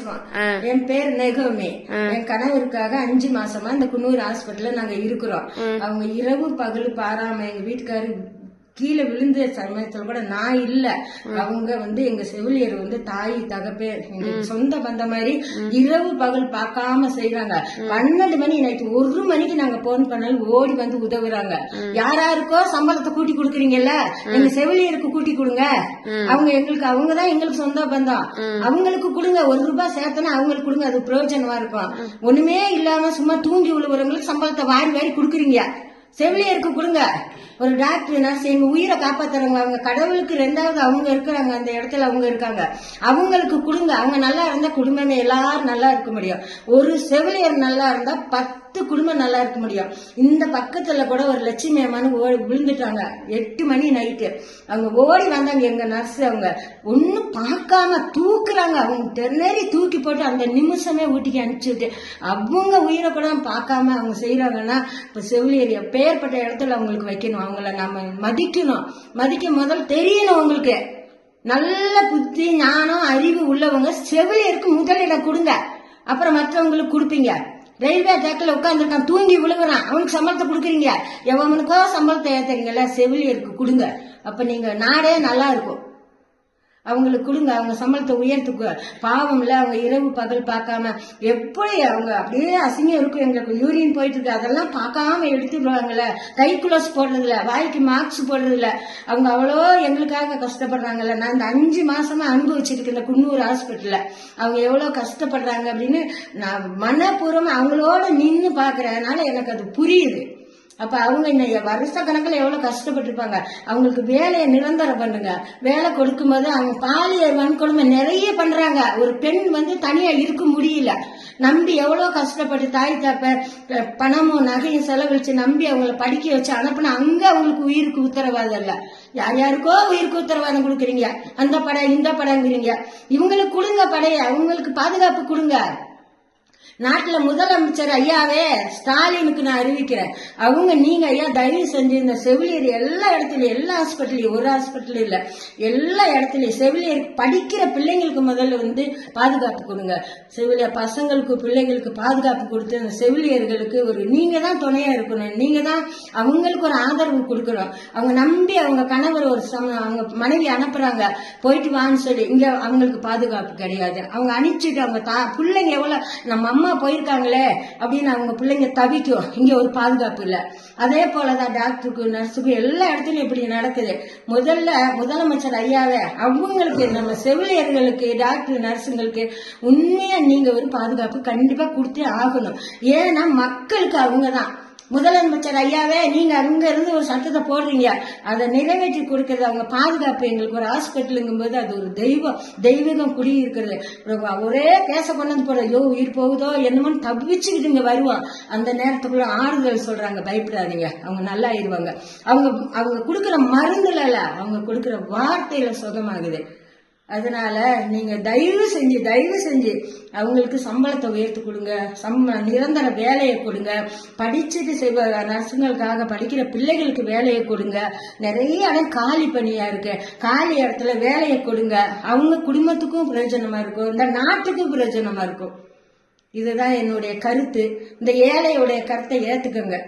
பேசுறோம். என் பேர் நெகோமி. என் கணவருக்காக 5 மாசமா இந்த குன்னூர் ஹாஸ்பிட்டல்ல நாங்க இருக்கிறோம். அவங்க இரவு பகல் பாராம எங்க வீட்டுக்காரு கீழே விழுந்த சமயத்துல கூட நான் இல்ல, அவங்க எங்க செவிலியர் தாய் தகப்பே எங்க சொந்த பந்த மாதிரி இரவு பகல் பார்க்காம செய்யறாங்க. 12 மணி நைட்டு 1 மணிக்கு நாங்க போன் பண்ணாலும் ஓடி வந்து உதவுறாங்க. யாராருக்கோ சம்பளத்தை கூட்டி கொடுக்குறீங்கல்ல, எங்க செவிலியருக்கு கூட்டி கொடுங்க. அவங்கதான் எங்களுக்கு சொந்த பந்தம், அவங்களுக்கு கொடுங்க. 1 ரூபாய் சேர்த்தனா அவங்களுக்கு கொடுங்க, அது பிரயோஜனமா இருக்கும். ஒண்ணுமே இல்லாம சும்மா தூங்கி விழுவுறவங்களுக்கு சம்பளத்தை வாரி வாரி கொடுக்குறீங்க. செவிலியருக்கு கொடுங்க. ஒரு டாக்டர் நர்ஸ் எங்க உயிரை காப்பாத்துறவங்க, அவங்க கடவுளுக்கு 2வது அவங்க இருக்கிறாங்க, அந்த இடத்துல அவங்க இருக்காங்க, அவங்களுக்கு கொடுங்க. அவங்க நல்லா இருந்தா குடும்பமே எல்லாரும் நல்லா இருக்க முடியும். ஒரு செவிலியர் நல்லா இருந்தா 10 குடும்பம் நல்லா இருக்க முடியும். இந்த பக்கத்துல கூட ஒரு லட்சுமி அம்மானு விழுந்துட்டாங்க. 8 மணி நைட்டு அவங்க ஓடி வந்தாங்க. எங்க நர்ஸ் அவங்க ஒன்னும் பார்க்காம தூக்குறாங்க. அவங்க தென்னேறி தூக்கி போட்டு அந்த நிமிஷமே ஊட்டிக்கு அனுப்பிச்சுட்டு அவங்க உயிரை கூட பார்க்காம அவங்க செய்யறாங்கன்னா, இப்ப செவிலியர் எப்பேற்பட்ட இடத்துல அவங்களுக்கு வைக்கணும். அவங்கள நம்ம மதிக்கணும். மதிக்க முதல் தெரியணும். அவங்களுக்கு நல்ல புத்தி ஞானம் அறிவு உள்ளவங்க செவிலியருக்கு முதலிடம் கொடுங்க, அப்புறம் மற்றவங்களுக்கு கொடுப்பீங்க. ரயில்வே ட்ராக்ல உட்காந்துருக்கான், தூங்கி விழுகுறான், அவனுக்கு சம்பளத்தை கொடுக்குறீங்க. எவனுக்கோ சம்பளத்தை ஏத்துறீங்கல்ல, செவிலியருக்கு கொடுங்க. அப்ப நீங்க நாடே நல்லா இருக்கும். அவங்களுக்கு கொடுங்க, அவங்க சம்பளத்தை உயர்த்துக்கு. பாவம் இல்ல, அவங்க இரவு பகல் பார்க்காம எப்படி அவங்க அப்படியே அசிங்கம் இருக்கும். எங்களுக்கு யூரின் போயிட்டு இருக்கு, அதெல்லாம் பார்க்காம எடுத்துடுவாங்கல்ல. கை குளோஸ் போடுறது இல்ல, வாய்க்கு மாஸ்க் போடுறது இல்ல. அவங்க அவ்வளோ எங்களுக்காக கஷ்டப்படுறாங்கல்ல. நான் இந்த 5 மாசமா அனுபவிச்சிருக்கேன் இந்த குன்னூர் ஹாஸ்பிட்டல்ல. அவங்க எவ்வளவு கஷ்டப்படுறாங்க அப்படின்னு நான் மனப்பூர்வமா அவங்களோட நின்னு பாக்குறதுனால எனக்கு அது புரியுது. அப்ப அவங்க வருஷ கணக்குல எவ்வளவு கஷ்டப்பட்டிருப்பாங்க. அவங்களுக்கு வேலையை நிரந்தரம் பண்ணுங்க. வேலை கொடுக்கும் போது அவங்க பாலியல் வன்கொடுமை நிறைய பண்றாங்க. ஒரு பெண் தனியா இருக்க முடியல, நம்பி எவ்வளவு கஷ்டப்பட்டு தாய் தாப்ப பணமும் நகையும் செலவழிச்சு நம்பி அவங்கள படிக்க வச்சு அனுப்புனா அங்க அவங்களுக்கு உயிருக்கு உத்தரவாதம் இல்ல. யார் யாருக்கோ உயிருக்கு உத்தரவாதம் கொடுக்குறீங்க. அந்த படம் இந்த படங்கிறீங்க. இவங்களுக்கு கொடுங்க படைய, அவங்களுக்கு பாதுகாப்பு கொடுங்க. நாட்டுல முதலமைச்சர் ஐயாவே ஸ்டாலினுக்கு நான் அறிவிக்கிறேன். நீங்க ஐயா தயவு செஞ்சு இந்த செவிலியர் எல்லா இடத்துலயும், எல்லா ஹாஸ்பிட்டலையும், ஒரு ஹாஸ்பிட்டல் இல்ல, எல்லா இடத்துலயும் செவிலியர் படிக்கிற பிள்ளைங்களுக்கு முதல்ல பாதுகாப்பு கொடுங்க. செவிலியர் பசங்களுக்கு பிள்ளைங்களுக்கு பாதுகாப்பு கொடுத்து அந்த செவிலியர்களுக்கு நீங்க தான் துணையா இருக்கணும். நீங்க தான் அவங்களுக்கு ஒரு ஆதரவு கொடுக்கணும். அவங்க நம்பி அவங்க கணவர் அவங்க மனைவி அனுப்புறாங்க, போயிட்டு வான்னு சொல்லி. இங்க அவங்களுக்கு பாதுகாப்பு கிடையாது. அவங்க அனுப்பிச்சுட்டு அவங்க பிள்ளைங்க எவ்வளவு நம்ம அம்மா போயிருக்காங்களே அப்படின்னு அவங்க பிள்ளைங்க தவிக்கும். இங்க ஒரு பாதுகாப்பு இல்ல. அதே போலதான் டாக்டருக்கு நர்ஸுக்கு எல்லா இடத்துலயும் இப்படி நடக்குது. முதலமைச்சர் ஐயாவே அவங்களுக்கு நம்ம செவிலியர்களுக்கு டாக்டர் நர்ஸுங்களுக்கு உண்மையா நீங்க ஒரு பாதுகாப்பு கண்டிப்பா கொடுத்தே ஆகணும். ஏன்னா மக்களுக்கு அவங்கதான் முதலமைச்சர் ஐயாவே. நீங்க அங்க இருந்து ஒரு சட்டத்தை போடுறீங்க, அதை நிறைவேற்றி கொடுக்கறது அவங்க பாதுகாப்பு. எங்களுக்கு ஒரு ஹாஸ்பிட்டலுங்கும் போது அது ஒரு தெய்வீகம் குடியிருக்கிறது. ஒரே கேச கொண்டு போற, உயிர் போகுதோ என்னமோ தப்பிச்சுக்கிட்டு இங்க வருவோம். அந்த நேரத்துக்குள்ள ஆறுதல் சொல்றாங்க, பயப்படாதீங்க, அவங்க நல்லா ஆயிருவாங்க. அவங்க கொடுக்கற மருந்துல அவங்க கொடுக்கற வார்த்தையில சுகமாகுது. அதனால நீங்க தயவு செஞ்சு அவங்களுக்கு சம்பளத்தை உயர்த்தி கொடுங்க, நிரந்தர வேலையை கொடுங்க. படிச்சுட்டு நர்ஸுங்களுக்காக படிக்கிற பிள்ளைகளுக்கு வேலையை கொடுங்க. நிறைய இடம் காலி பணியா இருக்கு, காலி இடத்துல வேலையை கொடுங்க. அவங்க குடும்பத்துக்கும் பிரயோஜனமா இருக்கும், இந்த நாட்டுக்கும் பிரயோஜனமா இருக்கும். இதுதான் என்னுடைய கருத்து. இந்த ஏழையுடைய கருத்தை ஏத்துக்கங்க.